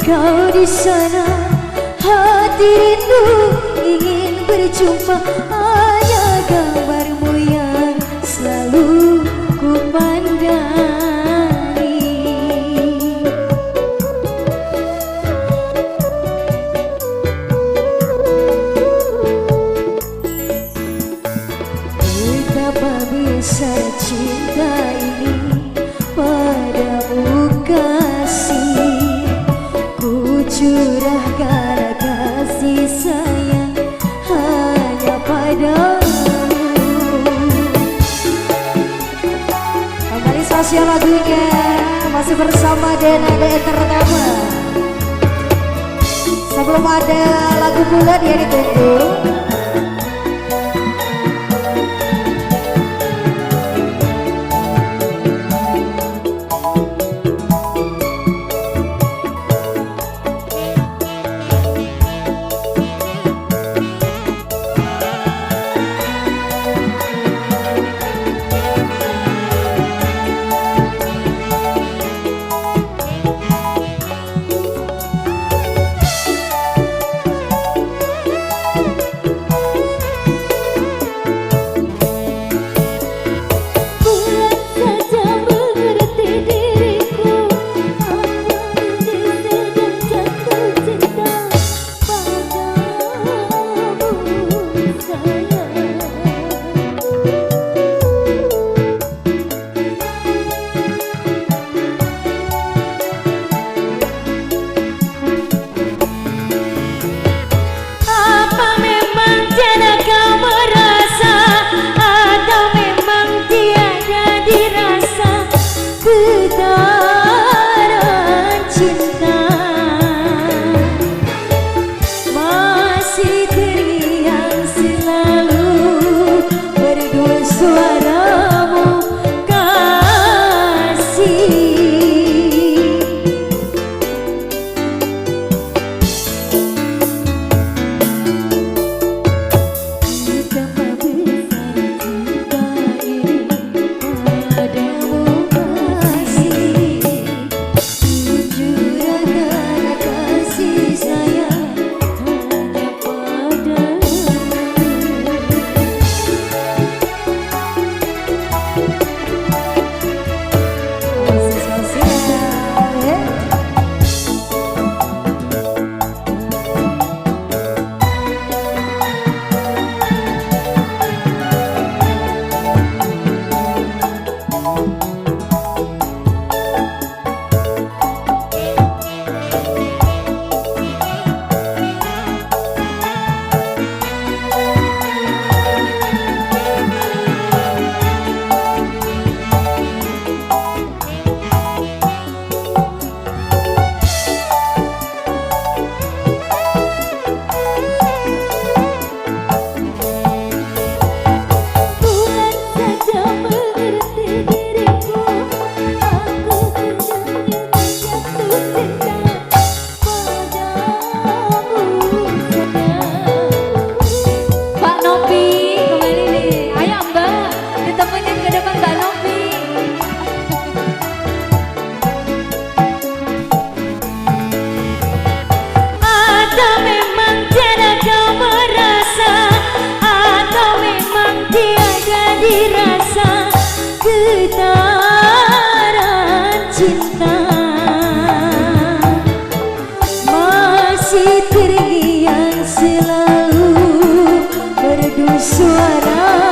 kau di sana, hati rindu ingin berjumpa. Hanya gambarmu yang selalu ku pandangi. Betapa besar cinta ini padamu kasih, ku curahkan kasih sayang hanya padamu. Kembali spesial lagunya masih bersama Denada Entertainment. Sebelum ada lagu bulan yang ditunggu, getaran cinta masih terngiang selalu berdua suaramu kasih. Dirasa getaran cinta masih terngiang selalu merdu suara